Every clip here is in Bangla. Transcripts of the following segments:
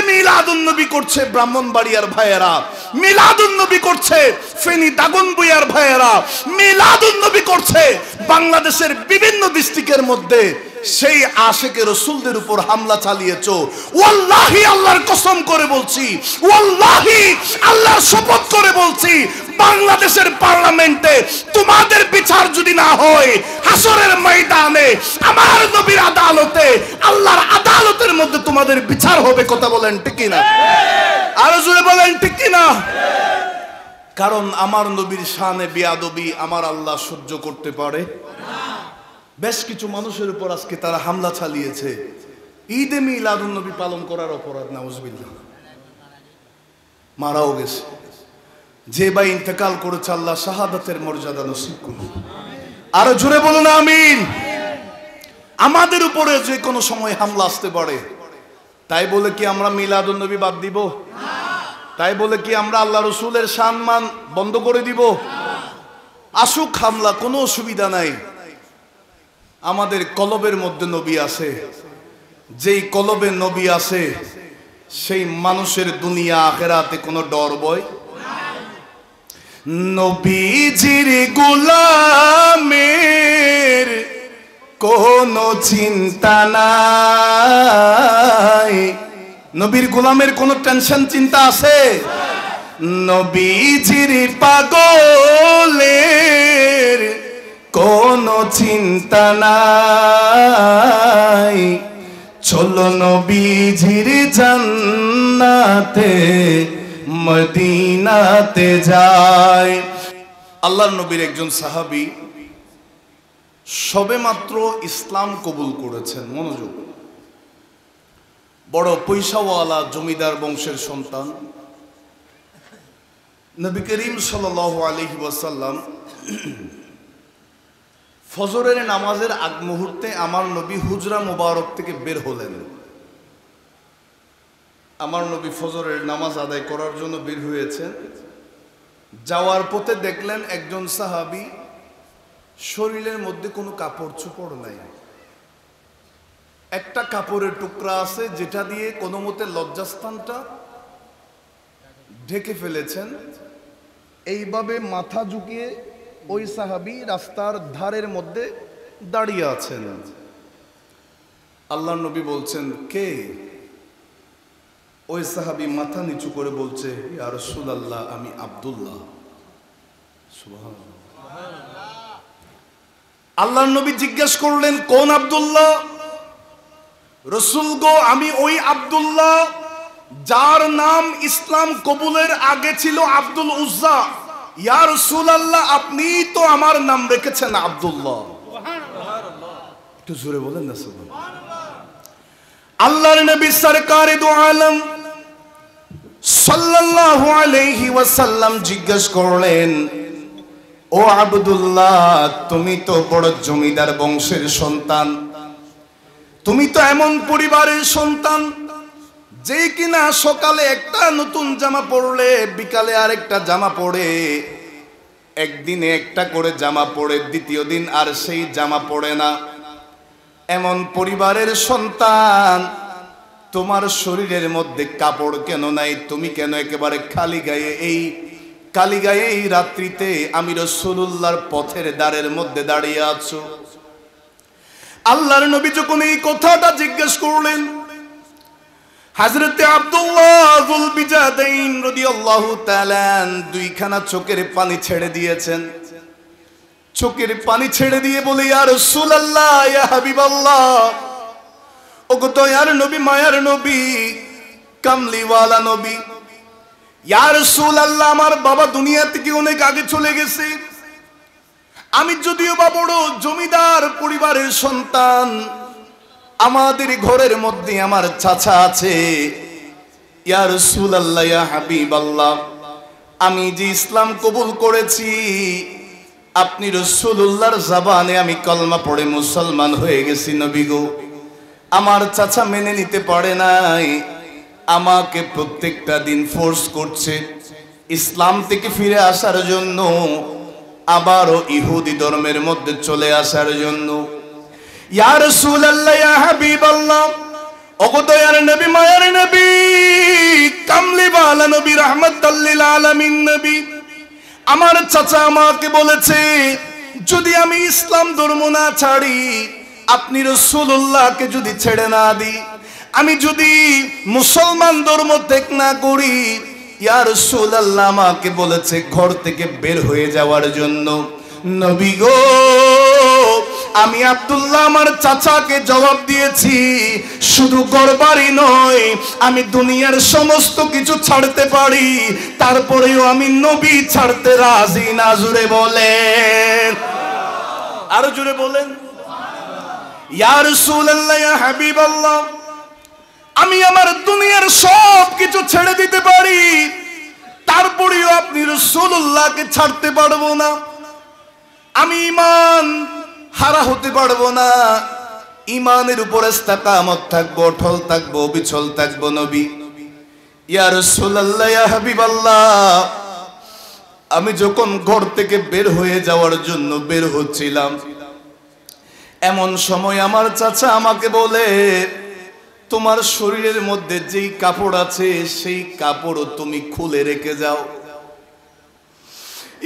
মিলাদুন নবী করছে ব্রাহ্মণবাড়িয়ার ভাইয়েরা, মিলাদুন নবী করছে ফেনী দাগনভূঞার ভাইয়েরা, মিলাদুন নবী করছে বাংলাদেশের বিভিন্ন ডিস্ট্রিক্টের মধ্যে, সেই আশিকে রাসূলদের উপর হামলা চালিয়েছো। ওয়াল্লাহি আল্লাহর কসম করে বলছি, ওয়াল্লাহি আল্লাহর শপথ করে বলছি, বাংলাদেশের পার্লামেন্টে তোমাদের বিচার যদি না হয়, হাসরের ময়দানে আমার নবীর আদালতে, আল্লাহর আদালতের মধ্যে তোমাদের বিচার হবে। কথা বলেন ঠিক কি না? আরো জোরে বলেন ঠিক কি না? কারণ আমার নবীর শানে বেয়াদবি আমার আল্লাহ সহ্য করতে পারে না। বেশ কিছু মানুষের উপর আজকে তারা হামলা চালিয়েছে ঈদে মিলাদুন নবী পালন করার অপরাধ, নাউজুবিল্লাহ। মারাও গেছে। যে ভাই ইন্তেকাল করেছে আল্লাহ শাহাদাতের মর্যাদা নসিব করুন। আরো জোরে বলুন আমিন। আমাদের উপরে যে কোনো সময় হামলা আসতে পারে, তাই বলে কি আমরা মিলাদুন নবী বাদ দিব? তাই বলে কি আমরা আল্লাহ রসুলের সম্মান বন্ধ করে দিব? আসুক হামলা, কোনো অসুবিধা নাই। আমাদের কলবের মধ্যে নবী আছে, যেই কলবে নবী আছে সেই মানুষের দুনিয়া আখিরাতে কোনো ডর ভয়। নবীজির গোলামের কোনো চিন্তা নাই। নবীর গোলামের কোনো টেনশন চিন্তা আছে? নবীজির পাগলের কোনো চিন্তা নাই। চলো নবীজির জান্নাতে মদিনাতে যায়। আল্লাহর নবীর একজন সাহাবী সবেমাত্র ইসলাম কবুল করেছেন। মনোযোগ, বড় পয়সাওয়ালা জমিদার বংশের সন্তান। নবী করিম সাল্লাল্লাহু আলাইহি ওয়াসাল্লাম ফজরের নামাজের আগ মুহূর্তে আমার নবী হুজরা মুবারক থেকে বের হলেন। আমার নবী ফজরের নামাজ আদায় করার জন্য বের হয়েছেন। যাওয়ার পথে দেখলেন একজন সাহাবী শরীরের মধ্যে কোনো কাপড় চোপড় নাই, একটা কাপড়ের টুকরা আছে যেটা দিয়ে কোনো মতে লজ্জাস্থানটা ঢেকে ফেলেছেন। এইভাবে মাথা ঝুঁকিয়ে ওই সাহাবী রাস্তার ধারের মধ্যে দাঁড়িয়ে আছেন। আল্লাহর নবী বলছেন, কে? ওই সাহাবী মাথা নিচু করে বলছে, ইয়া রাসূলুল্লাহ, আমি আব্দুল্লাহ। সুবহানাল্লাহ। আল্লাহর নবী জিজ্ঞেস করলেন, কোন আব্দুল্লাহ? রাসূল গো, আমি ওই আব্দুল্লাহ যার নাম ইসলাম কবুলের আগে ছিল আব্দুল উজ্জা। ইয়া রাসূলুল্লাহ, আপনি তো আমার নাম রেখেছেন আব্দুল্লাহ। একটু জোরে বলেন না সুবহানাল্লাহ। আল্লাহর নবী সরকারে দু আলম সাল্লাল্লাহু আলাইহি ওয়াসাল্লাম জিজ্ঞেস করলেন, ও আব্দুল্লাহ, তুমি তো বড় জমিদার বংশের সন্তান, তুমি তো এমন পরিবারের সন্তান যে কিনা সকালে একটা নতুন জামা পরলে বিকালে আরেকটা জামা পরে, একদিনে একটা করে জামা পরে দ্বিতীয় দিন আর সেই জামা পরে না। এমন পরিবারের সন্তান, তোমার শরীরের মধ্যে কাপড় কেন নাই? তুমি কেন একেবারে খালি গায়ে এই কালি গায়ে এই রাত্রিতে আমি রাসূলুল্লাহর পথের দ্বারের মধ্যে দাঁড়িয়ে আছো? আল্লাহর নবী যখন এই কথাটা জিজ্ঞেস করলেন, হযরতে আব্দুল্লাহ যুল বিজাদাইন রাদিয়াল্লাহু তাআলা দুইখানা চোখের পানি ছেড়ে দিয়েছেন। চোখের পানি ছেড়ে দিয়ে বলে, ইয়া রাসূলুল্লাহ, ইয়া হাবিবাল্লাহ, ওগো দয়ার নবী, মায়ার নবী, কামলিওয়ালা নবী, ইয়া রাসূলুল্লাহ, আমার বাবা দুনিয়া থেকে অনেক আগে চলে গেছে। আমি যদিও বা বড় জমিদার পরিবারের সন্তান, আমাদের ঘরের মধ্যে আমার চাচা আছে। ইয়া রাসূলুল্লাহ, ইয়া হাবিবাল্লাহ, আমি যে ইসলাম কবুল করেছি, আপনি রাসূলুল্লাহর জবানে আমি কলমা পড়ে মুসলমান হয়ে গেছি নবী গো। আমার চাচা মেনে নিতে পারে নাই, আমাকে প্রত্যেকটা দিন ফোর্স করছে ইসলাম থেকে ফিরে আসার জন্য, আবারও ইহুদি ধর্মের মধ্যে চলে আসার জন্য। ইয়া রাসূলুল্লাহ, ইয়া হাবিবাল্লাহ, ওগো দয়ার নবী, মায়ার নবী, মহানবী রাহমাতাল লিল আলামিন নবী আমার চাচা আমাকে বলেছে যদি আমি ইসলাম ধর্ম না ছাড়ি, আপনি রাসূলুল্লাহকে যদি ছেড়ে না দিই, আমি যদি মুসলমান ধর্ম ত্যাগ না করি, ইয়া রাসূলুল্লাহ আমাকে বলেছে ঘর থেকে বের হয়ে যাওয়ার জন্য। নবী গো, আমি আব্দুল্লাহ আমার চাচাকে জবাব দিয়েছি, শুধু ঘরবাড়ি নয়, আমি দুনিয়ার সমস্ত কিছু ছাড়তে পারি, তারপরেও আমি নবী ছাড়তে রাজি না। জোরে বলেন, আরো জোরে বলেন। ইয়া রাসূলুল্লাহ, ইয়া হাবিবাল্লাহ, আমি আমার দুনিয়ার সব কিছু ছেড়ে দিতে পারি, তারপরেও আপনি রাসূলুল্লাহকে ছাড়তে পারবো না। আমি ঈমান হারা হতে পারবো না, ঈমানের উপর ইস্তেকামত থাকবো, অটল থাকবো, অবিচল থাকবো। নবী, ইয়া রাসূলুল্লাহ, ইয়া হাবিবাল্লাহ, আমি যখন ঘর থেকে বের হয়ে যাওয়ার জন্য বের হচ্ছিলাম, এমন সময় আমার চাচা আমাকে বলে তোমার শরীরের মধ্যে যেই কাপড় আছে সেই কাপড়ও তুমি খুলে রেখে যাও।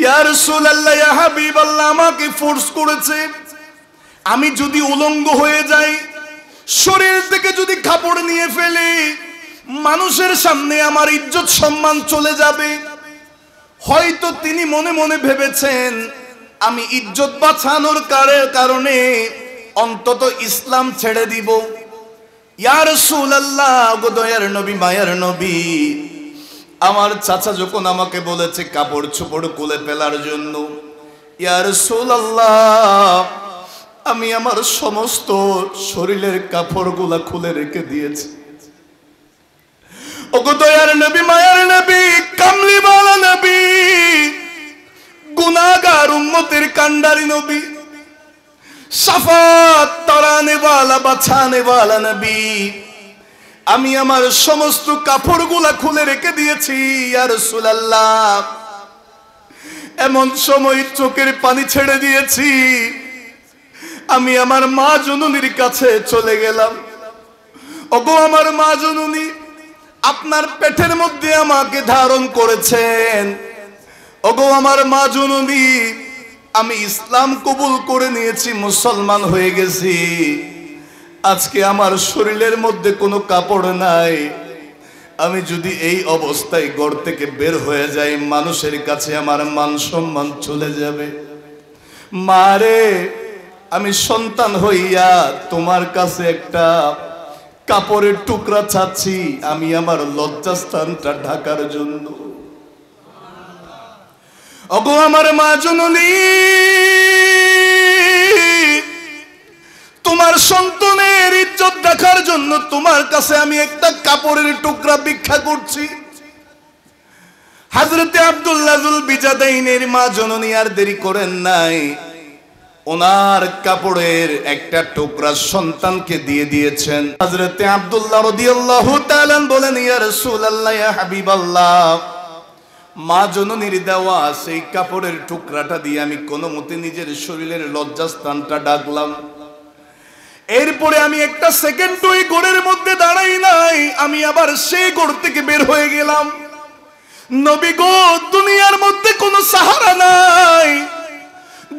ইয়া রাসূলুল্লাহ, ইয়া হাবিবাল্লাহ, আমাকে ফোর্স করেছে, আমি যদি উলঙ্গ হয়ে যাই, শরীর থেকে যদি কাপড় নিয়ে ফেলি, মানুষের সামনে আমার ইজ্জত সম্মান চলে যাবে। হয়তো তিনি মনে মনে ভেবেছেন আমি ইজ্জত বাঁচানোর কারণে অন্তত ইসলাম ছেড়ে দিব। ইয়া রাসূলুল্লাহ, গো দয়ার নবী, মায়ার নবী, আমার চাচা যখন আমাকে বলেছে কাপড় চোপড় খুলে ফেলার জন্য, ইয়া রাসূলুল্লাহ, আমি আমার সমস্ত শরীরের কাপড়গুলা খুলে রেখে দিয়েছি। ওগো দয়ার নবী, মায়ার নবী, কামলিওয়ালা নবী, গুনাহগার উম্মতের কান্ডারি নবী, শাফাত তারানে ওয়ালা, বাঁচানে ওয়ালা নবী, আমি আমার সমস্ত কাপড়গুলা খুলে রেখে দিয়েছি। ইয়া রাসূলুল্লাহ, এমন সময় চোখের পানি ছেড়ে দিয়েছি, আমি আমার মা জননীর কাছে চলে গেলাম। ওগো আমার মা জননী, আপনার পেটের মধ্যে আমাকে ধারণ করেছেন। ওগো আমার মা জননী, আমি ইসলাম কবুল করে নিয়েছি, মুসলমান হয়ে গেছি। আজকে আমার শরীরের মধ্যে কোনো কাপড় নাই, আমি যদি এই অবস্থায় ঘর থেকে বের হয়ে যাই, মানুষের কাছে আমার মান সম্মান চলে যাবে। মারে, আমি সন্তান হইয়া তোমার কাছে একটা কাপড়ের টুকরা চাচ্ছি, আমি আমার লজ্জাস্থানটা ঢাকার জন্য। ওগো আমার মা জননী, তোমার সন্তানের ইজ্জত দেখার জন্য তোমার কাছে আমি একটা কাপড়ের টুকরা ভিক্ষা করছি। হযরতে আব্দুল্লাহ যুল বিজাদাইনের মা জননী আর দেরি করেন নাই, ওনার কাপড়ের একটা টুকরা সন্তানকে দিয়ে দিয়েছেন। হযরতে আব্দুল্লাহ রাদিয়াল্লাহু তাআলা বলেন, ইয়া রাসূলুল্লাহ, ইয়া হাবিবাল্লাহ, মা জননীর দেওয়া সেই কাপড়ের টুকরাটা দিয়ে আমি কোনো মতে নিজের শরীরের লজ্জাস্থানটা ঢাকলাম। এরপরে আমি একটা সেকেন্ড ওই ঘরের মধ্যে দাঁড়াই নাই, আমি আবার সেই ঘর থেকে বের হয়ে গেলাম। নবী গো, দুনিয়ার মধ্যে কোনো সাহারা নাই,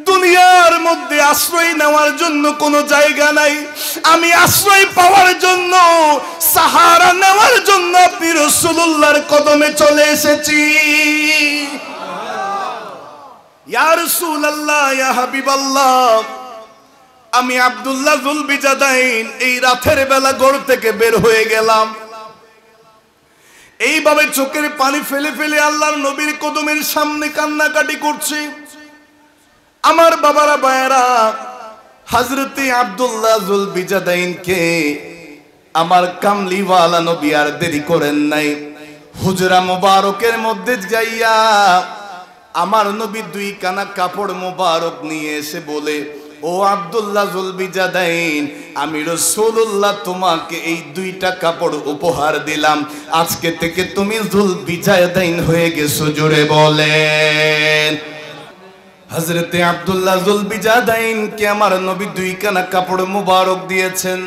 দুনিয়ার মধ্যে আশ্রয় নেওয়ার জন্য কোনো জায়গা নাই, আমি আশ্রয় পাওয়ার জন্য, সাহারা নেওয়ার জন্য আপনি রাসূলুল্লাহর কদমে চলে এসেছি। ইয়া রাসূলুল্লাহ, ইয়া হাবিবাল্লাহ, আমি আব্দুল্লাহ যুল বিজাদাইন এই রাতের বেলা ঘর থেকে বের হয়ে গেলাম। এইভাবে চোখের পানি ফেলে ফেলে আল্লাহর নবীর কদমের সামনে কান্নাকাটি করছি। আমার বাবারা, ভাইয়েরা, হযরতে আব্দুল্লাহ যুল বিজাদাইনকে আমার কামলিওয়ালা নবী আর দেরি করেন নাই, হুজরা মুবারকের মধ্যে যাইয়া আমার নবী দুই কানা কাপড় মুবারক নিয়ে এসে বলে, ও আব্দুল্লাহ যুল বিজাদাইন, আমি রাসূলুল্লাহ তোমাকে এই দুইটা কাপড় উপহার দিলাম, আজকে থেকে তুমি যুল বিজাদাইন হয়ে গেছো। জোরে বলেন। হযরতে আব্দুল্লাহ যুল বিজাদাইনকে আমার নবী দুই কানা কাপড় মুবারক দিয়েছেন।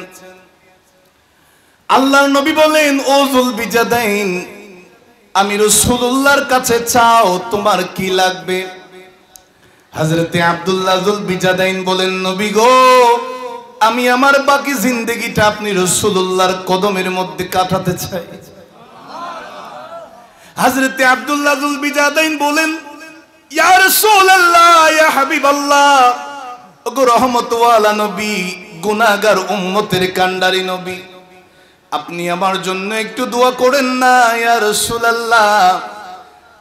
আল্লাহর নবী বলেন, ও যুল বিজাদাইন, আমি রাসূলুল্লাহর কাছে চাও, তোমার কি লাগবে? হযরতে আব্দুল্লাহ যুল বিজাদাইন বলেন, নবী গো, আমি আমার বাকি জিন্দেগিটা আপনি রাসূলুল্লাহর কদমের মধ্যে কাটাতে চাই। হযরতে আব্দুল্লাহ যুল বিজাদাইন বলেন, ইয়া রাসূলুল্লাহ, ইয়া হাবিবাল্লাহ, ওগো রহমতওয়ালা নবী, গুনাহগার উম্মতের কান্ডারি নবী, আপনি আমার জন্য একটু দোয়া করেন না। ইয়া রাসূলুল্লাহ,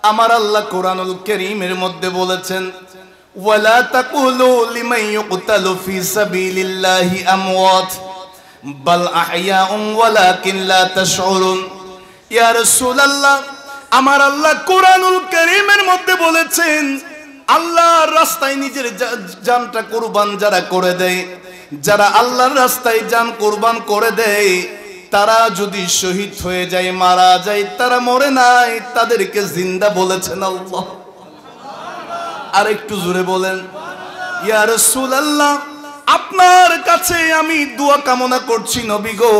আমার আল্লাহ কোরআনুল কারীমের মধ্যে বলেছেন, ওয়ালা তাকুলু লিমান ইউকতালু ফি সাবিলিল্লাহি আমওয়াত বাল আহইয়াউন ওয়ালাকিন লা তাশউরুন। ইয়া রাসূলুল্লাহ, আমার আল্লাহ কোরআনুল কারীমের মধ্যে বলেছেন, আল্লাহর রাস্তায় নিজের জানটা কুরবান যারা করে দেয়, যারা আল্লাহর রাস্তায় জান কুরবান করে দেয়, তারা যদি শহীদ হয়ে যায়, মারা যায়, তারা মরে নাই, তাদেরকে জিন্দা বলেছেন আল্লাহ। আর একটু জোরে বলেন, ইয়া রাসূলুল্লাহ, আপনার কাছে আমি দোয়া কামনা করছি নবী গো,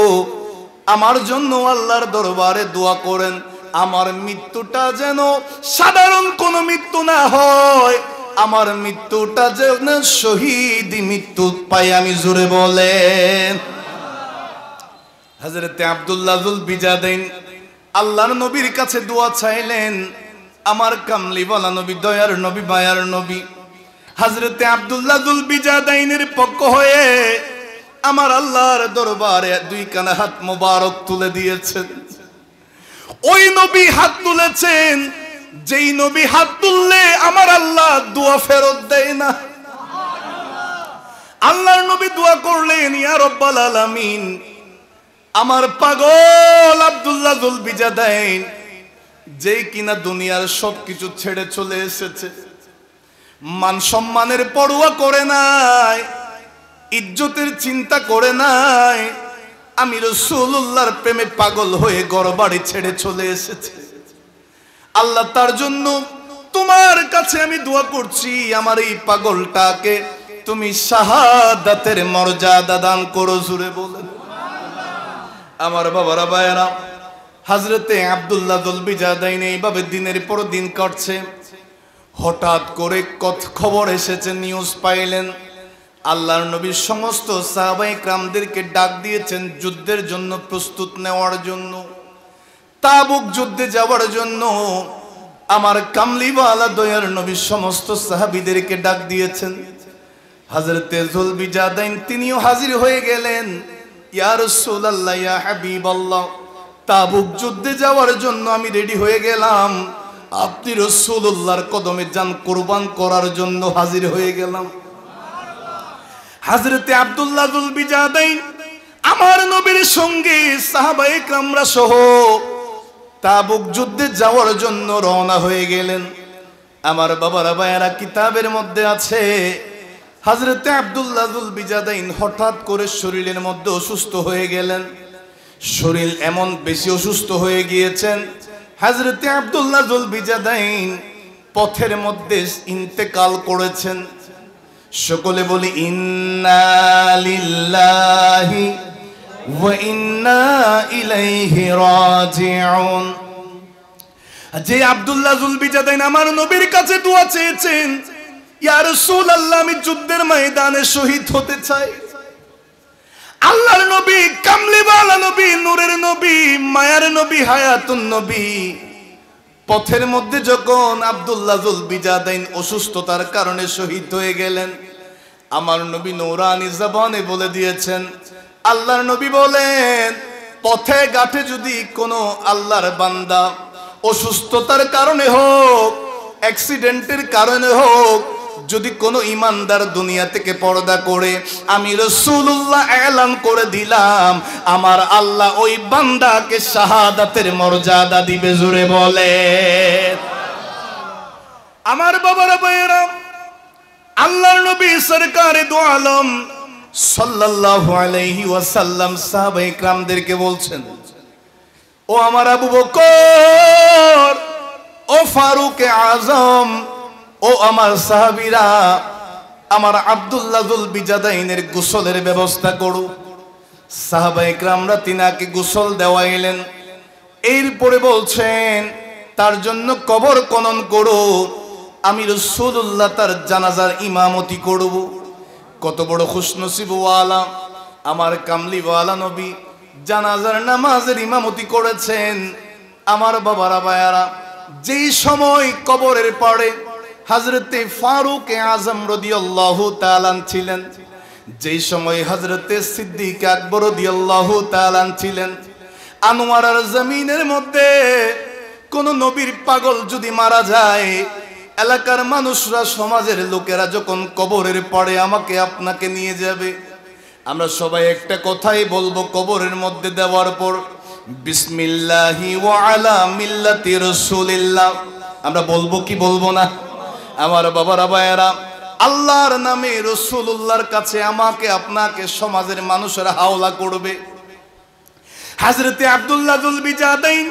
আমার জন্য আল্লাহর দরবারে দোয়া করেন, আমার মৃত্যুটা যেন সাধারণ কোনো মৃত্যু না হয়, আমার মৃত্যুটা যেন শহীদি মৃত্যু পাই। আমি জোরে বলেন। হযরতে আব্দুল্লাহ যুল বিজাদাইন আল্লাহর নবীর কাছে দোয়া চাইলেন। আমার কামলিওয়ালা নবী, দয়ার নবী, মায়ার নবী হযরতে আব্দুল্লাহ যুল বিজাদাইনের পক্ষ হয়ে আমার আল্লাহর দরবারে দুই কানা হাত মোবারক তুলে দিয়েছেন। ওই নবী হাত তুলেছেন, যেই নবী হাত তুললে আমার আল্লাহ দোয়া ফেরত দেয় না। আল্লাহর নবী দোয়া করলেন, ইয়া রব্বাল আলামিন, আমার পাগল আব্দুল্লাহ যুল বিজাদাইন, যেই কিনা দুনিয়ার সবকিছু ছেড়ে চলে এসেছে, মান সম্মানের পরোয়া করে নাই, ইজ্জতের চিন্তা করে নাই, আমি রাসূলুল্লাহর প্রেমে পাগল হয়ে ঘরবাড়ি ছেড়ে চলে এসেছে। আল্লাহ, তার জন্য তোমার কাছে আমি দোয়া করছি, আমার এই পাগলটাকে তুমি শাহাদাতের মর্যাদা দান করো। জোরে বলেন। আমার বাবারা, ভাইয়েরা, হযরতে আব্দুল্লাহ যুল বিজাদাইন এইভাবে দিনের পর দিন কাটছে। হঠাৎ করে খবর এসেছে, নিউজ পাইলেন, আল্লাহর নবী সমস্ত সাহাবায়ে কিরামদেরকে ডাক দিয়েছেন যুদ্ধের জন্য প্রস্তুত নেওয়ার জন্য, তাবুক যুদ্ধে যাওয়ার জন্য। আমার কামলিওয়ালা দয়ার নবী সমস্ত সাহাবীদেরকে ডাক দিয়েছেন। হযরতে যুল বিজাদাইন তিনিও হাজির হয়ে গেলেন। ইয়া রাসূলুল্লাহ, ইয়া হাবিবাল্লাহ, তাবুক যুদ্ধে যাওয়ার জন্য আমি রেডি হয়ে গেলাম, আপনি রাসূলুল্লাহর কদমে জান কুরবান করার জন্য হাজির হয়ে গেলাম। হযরতে আব্দুল্লাহ যুল বিজাদাইন আমার নবীর সঙ্গে সাহাবায়ে কিরামরা সহ তাবুক যুদ্ধে যাওয়ার জন্য রওনা হয়ে গেলেন। আমার বাবারা, ভাইয়েরা, কিতাবের মধ্যে আছে হযরতে আব্দুল্লাহ যুল বিজাদাইন হঠাৎ করে শরীরের মধ্যে অসুস্থ হয়ে গেলেন। শরীর এমন বেশি অসুস্থ হয়ে গিয়েছেন, হযরতে আব্দুল্লাহ যুল বিজাদাইন পথের মধ্যে ইন্তেকাল করেছেন। সকলে বলি, ইন্না লিল্লাহি ওয়া ইন্না ইলাইহি রাজিউন। যে আব্দুল্লাহ যুল বিজাদাইন আমার নবীর কাছে দোয়া চেয়েছেন, ইয়া রাসূলুল্লাহ, আমি যুদ্ধের ময়দানে শহীদ হতে চাই। আল্লাহর নবী, কামলিওয়ালা নবী, নূরের নবী, মায়ার নবী, হায়াতুন নবী, পথের মধ্যে যখন আব্দুল্লাহ যুল বিজাদাইন অসুস্থতার কারণে শহীদ হয়ে গেলেন, আমার নবী নূরানী জবানে বলে দিয়েছেন, আল্লাহর নবী বলেন, পথে ঘাটে যদি কোনো আল্লাহর বান্দা অসুস্থতার কারণে হোক, অ্যাক্সিডেন্টের কারণে হোক, যদি কোনো ইমানদার দুনিয়া থেকে পর্দা করে, আমি রাসূলুল্লাহ এলান করে দিলাম, আমার আল্লাহ ওই বান্দাকে শাহাদাতের মর্যাদা দিবে। জোরে বলে। আমার বাবারা, ভাইয়েরা, আল্লাহর নবী সরকারে দু আলম সাল্লাল্লাহু আলাইহি ওয়াসাল্লাম সাহাবায়ে কিরামদেরকে বলছেন, ও আমার আবু বকর, ও ফারুকে আজম, ও আমার সাহাবীরা, আমার আব্দুল্লাহ যুল বিজাদাইনের গোসলের ব্যবস্থা করো। সাহাবায়ে কিরামরা তিনাকে গোসল দেওয়াইলেন। এরপরে বলছেন, তার জন্য কবর খনন করো, আমি রাসূলুল্লাহ তার জানাজার ইমামতি করব। কত বড় খুশনসিব ওয়ালা আমার কামলিওয়ালা নবী জানাজার নামাজের ইমামতি করেছেন। আমার বাবারা ভাইয়ারা, যেই সময় কবরের পাড়ে হযরতে ফারুক আযম রাদিয়াল্লাহু তাআলা ছিলেন, যেই সময় হযরতে সিদ্দিক আকবর রাদিয়াল্লাহু তাআলা ছিলেন, আনোয়ারার জমিনের মধ্যে কোন নবীর পাগল যদি মারা যায়, এলাকার মানুষরা সমাজের লোকেরা যখন কবরের পাড়ে আমাকে আপনাকে নিয়ে যাবে, আমরা সবাই একটা কথাই বলবো কবরের মধ্যে দেওয়ার পর, বিসমিল্লাহি ওয়া আলা মিল্লাতি রাসূলিল্লাহ। আমরা বলবো কি বলবো না? আমার বাবারা ভাইয়েরা, আল্লাহর নামে রাসূলুল্লাহর কাছে আমাকে আপনাকে সমাজের মানুষেরা হাওলা করবে। হযরতে আব্দুল্লাহ যুল বিজাদাইন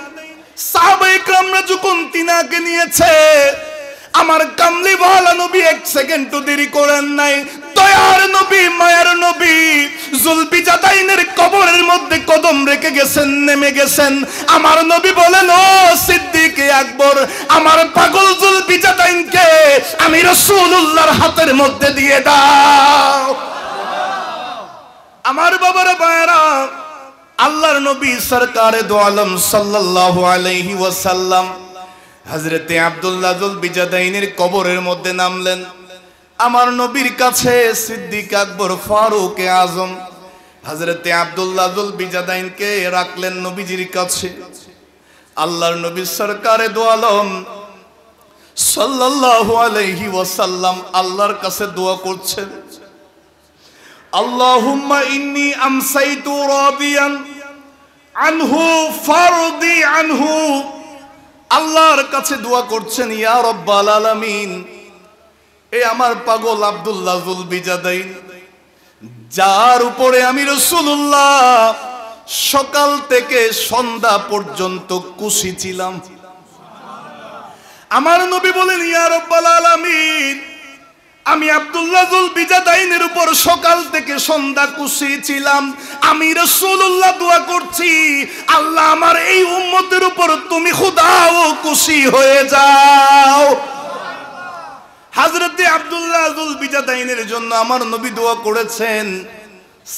সাহাবায়ে কেরামরা যখন তিনাকে নিয়েছে, আমার কামলিওয়ালা নবী এক সেকেন্ডও দেরি করেন নাই। দয়ার নবী, মায়ার নবী জুলবিজাদাইনের কবরের মধ্যে কদম রেখে গেছেন, নেমে গেছেন। আমার নবী বলেন, ও সিদ্দিক আকবর, আমার পাগল জুলবিজাদাইনকে আমি রাসূলুল্লাহর হাতের মধ্যে দিয়ে দাও। আমার বাবারা ভাইয়েরা, আল্লাহর নবী সরকারে দো আলম সাল্লাল্লাহু আলাইহি ওয়াসাল্লাম হযরতে আব্দুল্লাহ যুল বিজাদাইনের কবরের মধ্যে নামলেন। আমার নবীর কাছে সিদ্দিক আকবর ফারুক আজম হযরতে আব্দুল্লাহ যুল বিজাদাইনকে রাখলেন নবীজির কাছে। আল্লাহর নবী সরকারে দো আলম সাল্লাল্লাহু আলাইহি ওয়াসাল্লাম আল্লাহর কাছে দোয়া করছেন, আল্লাহুম্মা ইন্নী আমসাইতু রাদিয়ান আনহু ফারদি আনহু। আল্লাহর কাছে দোয়া করছেন, ইয়া রাব্বাল আলামিন, এই আমার পাগল আব্দুল্লাহ যুল বিজাদাইন, যার উপরে আমি রাসূলুল্লাহ সকাল থেকে সন্ধ্যা পর্যন্ত খুশি ছিলাম। আমার নবী বলেন, ইয়া রাব্বাল আলামিন, আমি আব্দুল্লাহ যুল বিজাদাইনের উপর সকাল থেকে সন্ধ্যা খুশি ছিলাম। আমি রাসূলুল্লাহ দোয়া করছি, আল্লাহ আমার এই উম্মতের উপর তুমি খুদাও খুশি হয়ে যাও। হযরতে আব্দুল্লাহ যুল বিজাদাইনের জন্য আমার নবী দোয়া করেছেন।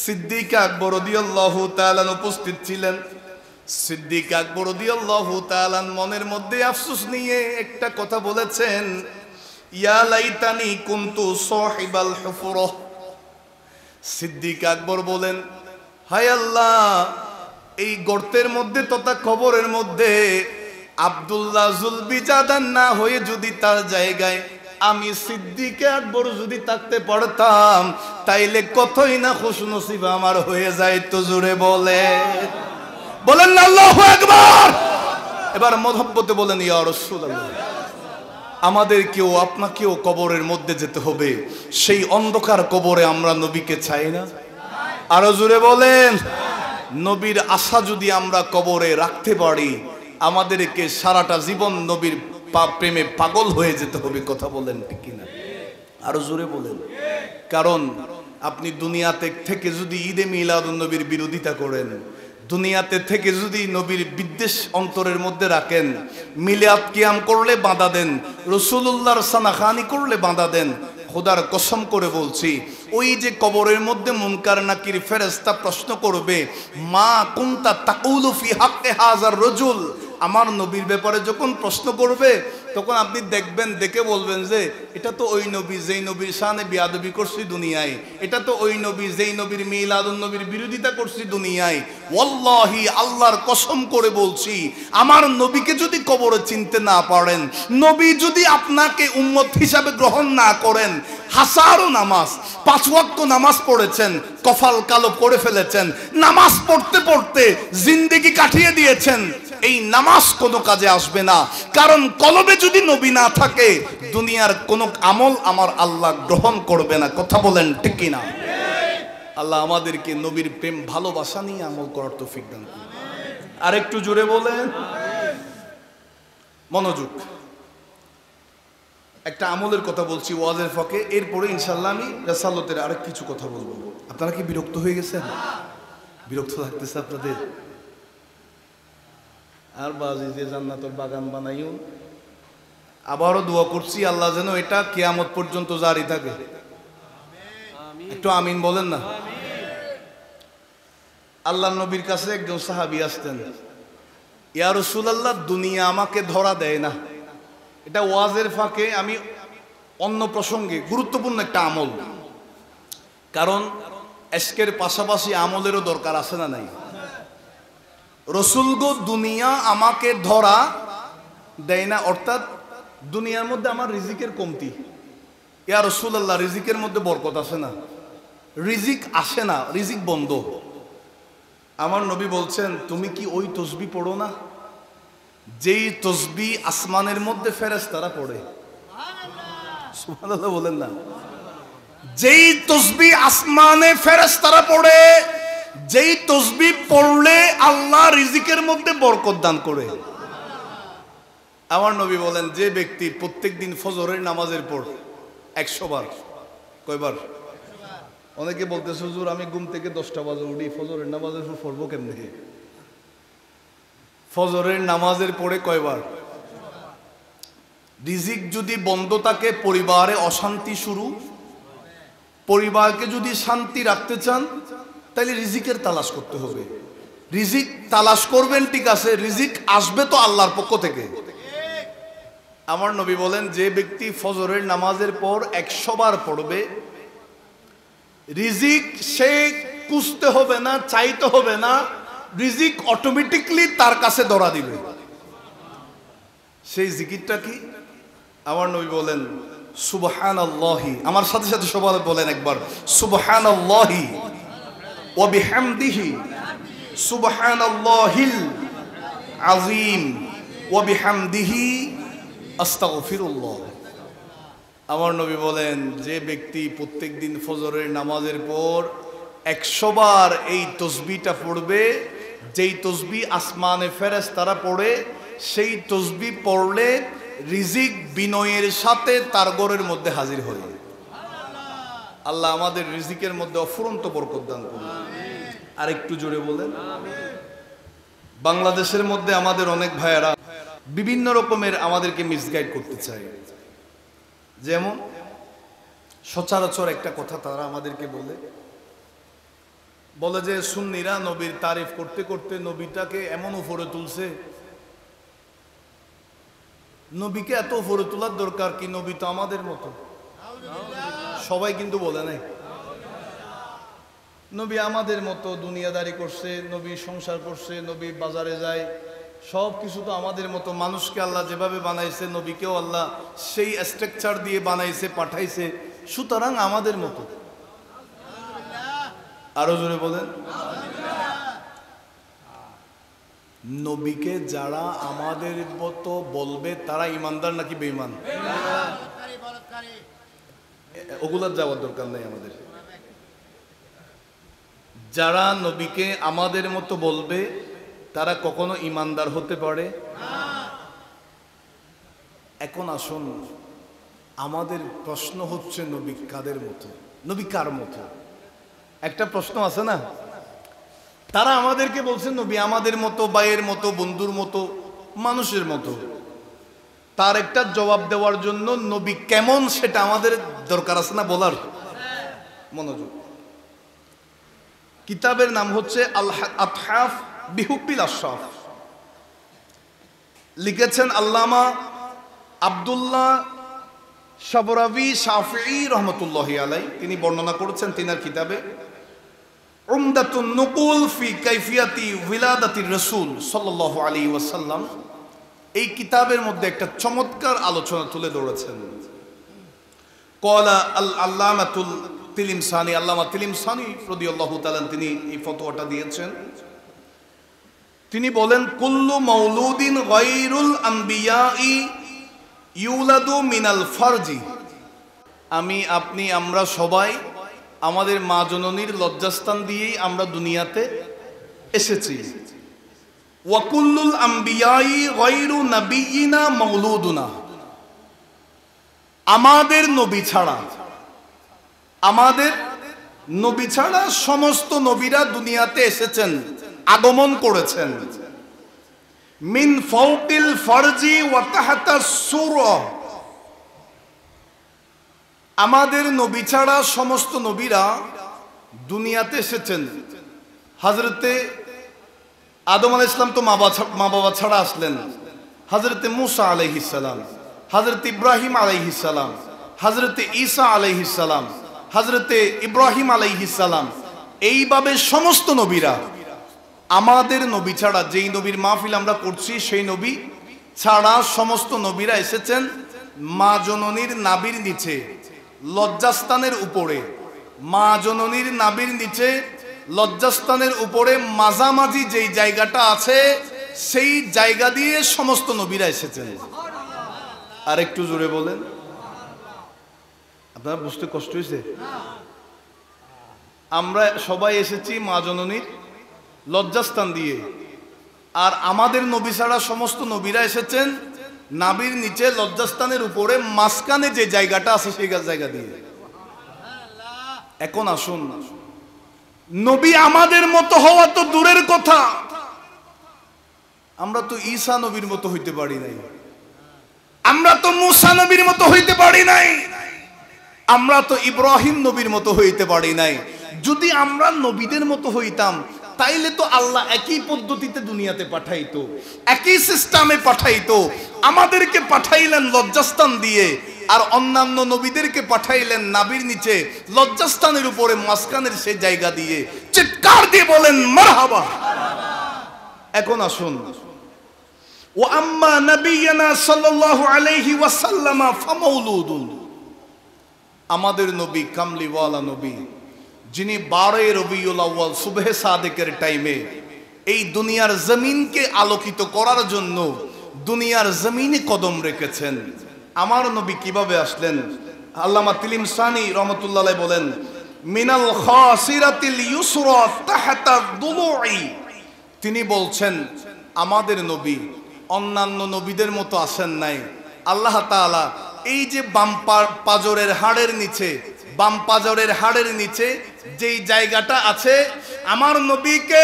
সিদ্দিক আকবর রাদিয়াল্লাহু তাআলা উপস্থিত ছিলেন। সিদ্দিক আকবর রাদিয়াল্লাহু তাআলা মনের মধ্যে আফসোস নিয়ে একটা কথা বলেছেন, ইয়া লাইতানি কুনতু সাহিবাল হুফরা। সিদ্দিক আকবর বলেন, হায় আল্লাহ, এই গর্তের মধ্যে তথা কবরের মধ্যে আব্দুল্লাহ যুল বিজাদান না হয়ে যদি তার জায়গায় আমি সিদ্দিক আকবর যদি থাকতে পারতাম, তাইলে কতই না খুশনসিব আমার হয়ে যায়। তো জোরে বলেন না আল্লাহু আকবার। এবার মহব্বতে বলেন, ইয়া রাসূলুল্লাহ, আমাদেরকেও আপনাকেও কবরের মধ্যে যেতে হবে। সেই অন্ধকার কবরে আমরা নবীকে চাই না? আরো জোরে বলেন। নবীর আশা যদি আমরা কবরে রাখতে পারি, আমাদেরকে সারাটা জীবন নবীর প্রেমে পাগল হয়ে যেতে হবে। কথা বলেন ঠিক কিনা? আরো জোরে বলেন। কারণ আপনি দুনিয়াতে থেকে যদি ঈদে মিলাদুন নবীর বিরোধিতা করেন, দুনিয়াতে থেকে যদি নবীর বিদ্বেষ অন্তরের মধ্যে রাখেন, মিলাদ কিয়াম করলে বাঁধা দেন, রাসূলুল্লাহর সানাখানি করলে বাঁধা দেন, খোদার কসম করে বলছি, ওই যে কবরের মধ্যে মুনকার নাকির ফেরেশতা প্রশ্ন করবে, মা কুনতা তাকুলু ফি হাক্কি হাযার রাজুল, আমার নবীর ব্যাপারে যখন প্রশ্ন করবে, তখন আপনি দেখবেন, দেখে বলবেন যে এটা তো ওই নবী যেই নবীর শানে বিয়াদবি করছি দুনিয়ায়, এটা তো ওই নবী যেই নবীর মিলাদুন নবীর বিরোধিতা করছি দুনিয়ায়। ওয়াল্লাহি, আল্লাহর কসম করে বলছি, আমার নবীকে যদি কবরে চিনতে না পারেন, নবী যদি আপনাকে উম্মত হিসাবে গ্রহণ না করেন, হাজারো নামাজ, 5 ওয়াক্ত নামাজ পড়েছেন, কপাল কালো করে ফেলেছেন, নামাজ পড়তে পড়তে জিন্দেগি কাটিয়ে দিয়েছেন, এই নামাজ কোনো কাজে আসবে না। কারণ কলবে যদি নবী না থাকে, দুনিয়ার কোন আমল আমার আল্লাহ গ্রহণ করবে না। কথা বলেন ঠিক কিনা? আল্লাহ আমাদেরকে নবীর প্রেম ভালোবাসা নিয়ে আমল করার তৌফিক দান করুন। আর একটু জোরে বলেন। মনোযোগ। একটা আমলের কথা বলছি ওয়াজের ফাঁকে, এরপরে ইনশাআল্লাহ আমি রিসালাতের আরেক কিছু কথা বলবো। আপনারা কি বিরক্ত হয়ে গেছেন? বিরক্ত লাগতেছে আপনাদের? আর বাজি যে জান্নাতের বাগান বানাইও। আবারও দোয়া করছি আল্লাহ যেন এটা কিয়ামত পর্যন্ত জারি থাকে। একটু আমিন বলেন না। আল্লাহ নবীর কাছে একজন সাহাবী আসতেন, ইয়া রাসূলুল্লাহ, দুনিয়া আমাকে ধরা দেয় না। এটা ওয়াজের ফাঁকে আমি অন্য প্রসঙ্গে গুরুত্বপূর্ণ একটা আমল, কারণ এশকের পাশাপাশি আমলেরও দরকার আছে না নাই? রসুল গো, দুনিয়া আমাকে ধরা দেয় না, অর্থাৎ দুনিয়ার মধ্যে আমার রিজিকের কমতি। ইয়া রাসূলুল্লাহ, রিজিকের মধ্যে বরকত আছে না, রিজিক আসে না, রিজিক বন্ধ। আমার নবী বলছেন, তুমি কি ওই তসবিহ পড়ো না যেই তসবিহ আসমানের মধ্যে ফেরেশতারা পড়ে? সুবহানাল্লাহ বলেন না। যেই তসবিহ আসমানে ফেরেশতারা পড়ে, যেই তসবিহ পড়লে আল্লাহ রিজিকের মধ্যে বরকত দান করে। আমার নবী বলেন, যে ব্যক্তি প্রত্যেকদিন ফজরের নামাজের পর 100 বার, কয়বার? অনেকে বলতেছে, হুজুর আমি ঘুম থেকে 10টা বাজে উঠি, ফজরের নামাজের পর পড়বো কেমনে? ফজরের নামাজের পরে কয়বার? রিজিক যদি বন্ধ থাকে, পরিবারে অশান্তি শুরু। পরিবারকে যদি শান্তি রাখতে চান, তাহলে রিজিকের তালাশ করতে হবে। রিজিক তালাশ করবেন, ঠিক আছে, রিজিক আসবে তো আল্লাহর পক্ষ থেকে। আমার নবী বলেন, যে ব্যক্তি ফজরের নামাজের পর 100 বার পড়বে, রিজিক সে খুঁজতে হবে না, চাইতে হবে না, রিজিক অটোমেটিকলি তার কাছে ধরা দিবে। সেই জিকিরটা কি? আমার নবী বলেন, সুবহানাল্লাহি। আমার সাথে সাথে সবাই বলেন একবার, সুবহানাল্লাহি ওয়া বিহামদিহি, সুবহানাল্লাহিল আযীম ওয়া বিহামদিহি আস্তাগফিরুল্লাহ। আমার নবী বলেন, যে ব্যক্তি প্রত্যেকদিন ফজরের নামাজের পর 100 বার এই তসবিহটা পড়বে, যেই তসবিহ আসমানে ফেরেশতারা পড়ে, সেই তসবিহ পড়লে রিজিক বিনয়ের সাথে তার ঘরের মধ্যে হাজির হয়। আল্লাহ আমাদের রিজিকের মধ্যে অফুরন্ত বরকত দান করুন। আর একটু জোরে বলেন। বাংলাদেশের মধ্যে আমাদের অনেক ভাইয়েরা বিভিন্ন রকমের আমাদেরকে মিসগাইড করতে চায়। যেমন সচরাচর একটা কথা তারা আমাদেরকে বলে যে সুন্নিরা নবীর তারিফ করতে করতে নবীটাকে এমন উপরে তুলছে, নবীকে এত উপরে তোলার দরকার কি? নবী তো আমাদের মতো। সবাই কিন্তু বলে নাই, নবী আমাদের মতো দুনিয়াদারি করছে, নবী সংসার করছে, নবী বাজারে যায়, সব কিছু তো আমাদের মতো। মানুষকে আল্লাহ যেভাবে বানাইছে, নবীকেও আল্লাহ সেই স্ট্রাকচার দিয়ে বানাইছে, পাঠাইছে, সুতরাং আমাদের মতো। আরো জোরে বলেন। নবীকে যারা আমাদের মতো বলবে তারা ইমানদার নাকি বেঈমান? ওগুলার যাওয়ার দরকার নেই আমাদের। যারা নবীকে আমাদের মতো বলবে তারা কখনো ইমানদার হতে পারে? এখন আসুন, আমাদের প্রশ্ন হচ্ছে, নবী কাদের মতো? নবী কার মতো? একটা প্রশ্ন আছে না? তারা আমাদেরকে বলছে নবী আমাদের মতো, ভাইয়ের মতো, বন্ধুর মতো, মানুষের মতো। তার একটা জবাব দেওয়ার জন্য নবী কেমন সেটা আমাদের দরকার আছে না বলার? মনোযোগ। কিতাবের নাম হচ্ছে আল আতহাফ বিহুব্বিল আশরাফ, লিখেছেন আল্লামা আব্দুল্লাহ শাবরাবি শাফিঈ রহমতুল্লাহি আলাইহি। তিনি বর্ণনা করেছেন তিনার কিতাবে উমদাতুন নুকুল ফি কাইফিয়াতি উলাদাতির রাসূল সাল্লাল্লাহু আলাইহি ওয়াসাল্লাম। এই কিতাবের মধ্যে একটা চমৎকার আলোচনা তুলে ধরেছেন। ক্বালা আল আল্লামাতুল তিলিমসানি, আল্লামা তিলিমসানি রাদিয়াল্লাহু তাআলা তিনি এই ফতোয়াটা দিয়েছেন। তিনি বলেন, কুল্লু মাউলুদিন গায়রুল আম্বিয়াই ইউলাদু মিনাল ফারজি। আমি, আপনি, আমরা সবাই আমাদের মা জননীর লজ্জাস্থান দিয়েই আমরা দুনিয়াতে এসেছি। ওয়া কুল্লুল আম্বিয়াই গায়রু নাবিয়িনা মাউলুদুনা। আমাদের নবী ছাড়া সমস্ত নবীরা দুনিয়াতে এসেছেন, আগমন করেছেন। মিন ফাওকিল ফারজি ওয়া তাহতা সুরা, আমাদের নবী ছাড়া সমস্ত নবীরা দুনিয়াতে এসেছেন। হযরতে আদম আলাইহিস সালাম তো মা বাবা ছাড়া আসলেন, হযরতে মূসা আলাইহিস সালাম, হযরতে ইব্রাহিম আলাইহিস সালাম, হযরতে ঈসা আলাইহিস সালাম, হযরতে ইব্রাহিম আলাইহিস সালাম, এইভাবে সমস্ত নবীরা। আমাদের নবী ছাড়া, যেই নবীর মাহফিল আমরা করছি সেই নবী ছাড়া সমস্ত নবীরা এসেছেন মা জননীর নাভির নিচে লজ্জাস্থানের উপরে। মা জননীর নাভির নিচে লজ্জাস্থানের উপরে মাঝামাঝি যেই জায়গাটা আছে সেই জায়গা দিয়ে সমস্ত নবীরা এসেছেন। আর একটু জোরে বলেন, আপনারা বুঝতে কষ্ট হয়েছে? আমরা সবাই এসেছি মা জননীর লজ্জাস্থান দিয়ে, আর আমাদের নবী ছাড়া সমস্ত নবীরা এসেছেন নাভির নিচে লজ্জাস্থানের উপরে মাঝখানে যে জায়গাটা আছে সেই জায়গা দিয়ে। এখন আসুন, নবী আমাদের মতো হওয়া তো দূরের কথা, আমরা তো ঈসা নবীর মতো হইতে পারি নাই, আমরা তো মূসা নবীর মতো হইতে পারি নাই, আমরা তো ইব্রাহিম নবীর মতো হইতে পারি নাই। যদি আমরা নবীদের মতো হইতাম তাইলে তো আল্লাহ একই পদ্ধতিতে দুনিয়াতে পাঠাইতো, একই সিস্টেমে পাঠাইতো। আমাদেরকে পাঠাইলেন লজ্জাস্থান দিয়ে, আর অন্যান্য নবীদেরকে পাঠাইলেন নাভির নিচে লজ্জাস্থানের উপরে মাঝখানের সেই জায়গা দিয়ে। চিৎকার দিয়ে বলেন মারহাবা। এখন আসুন, ও আম্মা নবিয়ানা সাল্লাল্লাহু আলাইহি ওয়াসাল্লাম ফামাউলুদুন, আমাদের নবী কামলিওয়ালা নবী, যিনি 12 রবিউল আউয়াল সুবহে সাদেকের টাইমে এই দুনিয়ার জমিনকে আলোকিত করার জন্য দুনিয়ার জমিনে কদম রেখেছেন। আমার নবী কিভাবে আসলেন? আল্লামা তিলিমসানি রহমাতুল্লাহ আলাইহি বলেন, মিনাল খাসিরাতিল ইউসরা তাহতা দুলুই, তিনি বলছেন আমাদের নবী অন্যান্য নবীদের মতো আসেন নাই। আল্লাহ তাআলা এই যে বাম পাজরের হাড়ের নিচে, বাম পাজরের হাড়ের নিচে যেই জায়গাটা আছে, আমার নবীকে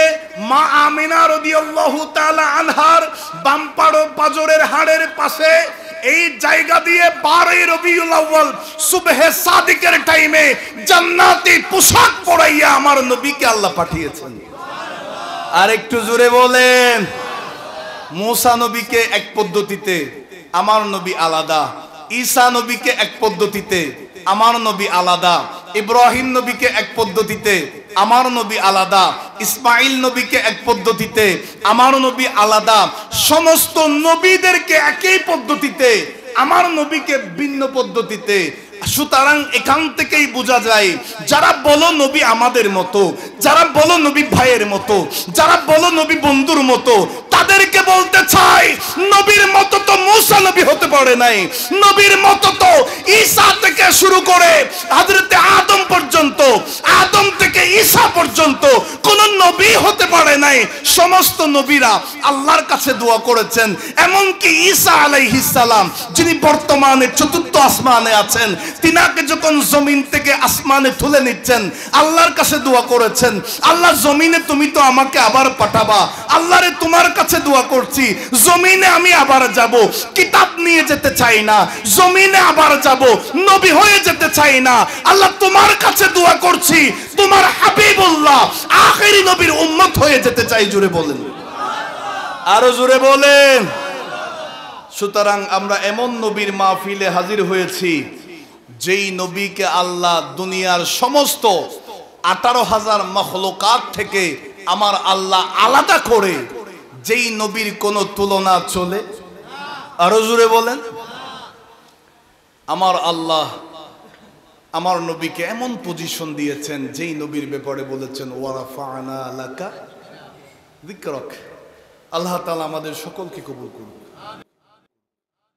মা আমিনা রাদিয়াল্লাহু তাআলা আনহার বাম পাজরের হাড়ের পাশে এই জায়গা দিয়ে 12 রবিউল আউয়াল সুবহে সাদিকের টাইমে জান্নাতি পোশাক পরাইয়া আমার নবীকে আল্লাহ পাঠিয়েছেন। আর একটু জোরে বলেন, মূসা নবীকে এক পদ্ধতিতে, আমার নবী আলাদা। ঈসা নবীকে এক পদ্ধতিতে, আমার নবী আলাদা। ইব্রাহিম নবীকে এক পদ্ধতিতে, আমার নবী আলাদা। ইসমাইল নবীকে এক পদ্ধতিতে, আমার নবী আলাদা। সমস্ত নবীদেরকে একই পদ্ধতিতে, আমার নবীকে ভিন্ন পদ্ধতিতে। সুতরাং এখান থেকেই বোঝা যায়, যারা বলো নবী আমাদের মতো, যারা বলো নবী ভাইয়ের মতো, যারা বলো নবী বন্ধুর মতো, তাদেরকে বলতে চাই নবীর মতো তো মূসা নবী হতে পারে নাই, নবীর মতো তো ঈসা থেকে শুরু করে হযরতে আদম পর্যন্ত, আদম থেকে ঈসা পর্যন্ত কোন নবী হতে পারে নাই। সমস্ত নবীরা আল্লাহর কাছে দোয়া করেছেন, এমনকি ঈসা আলাইহিস সালাম যিনি বর্তমানে চতুর্থ আসমানে আছেন, তিনাকে যখন জমিন থেকে আসমানে তুলে নিচ্ছেন আল্লাহর কাছে দোয়া করেছেন, আল্লাহ জমিনে তুমি তো আমাকে আবার পাঠাবা, আল্লাহরে তোমার কাছে দোয়া করছি জমিনে আমি আবার যাব, কিতাব নিয়ে যেতে চাই না, জমিনে আবার যাব, নবী হয়ে যেতে চাই না, আল্লাহ তোমার কাছে দোয়া করছি তোমার হাবিবুল্লাহ আখেরি নবীর উম্মত হয়ে যেতে চাই। জোরে বলেন, আরো জোরে বলেন। সুতরাং আমরা এমন নবীর মাহফিলে হাজির হয়েছি যেই নবীকে আল্লাহ দুনিয়ার সমস্ত 18,000 মখলুকাত থেকে আমার আল্লাহ আলাদা করে, যেই নবীর কোনো তুলনা চলে। আরো জোরে বলেন। আমার আল্লাহ আমার নবীকে এমন পজিশন দিয়েছেন যেই নবীর ব্যাপারে বলেছেন ওয়ারাফা'না লাকা যিকরাক। আল্লাহ তাআলা আমাদের সকলকে কবুল করুন।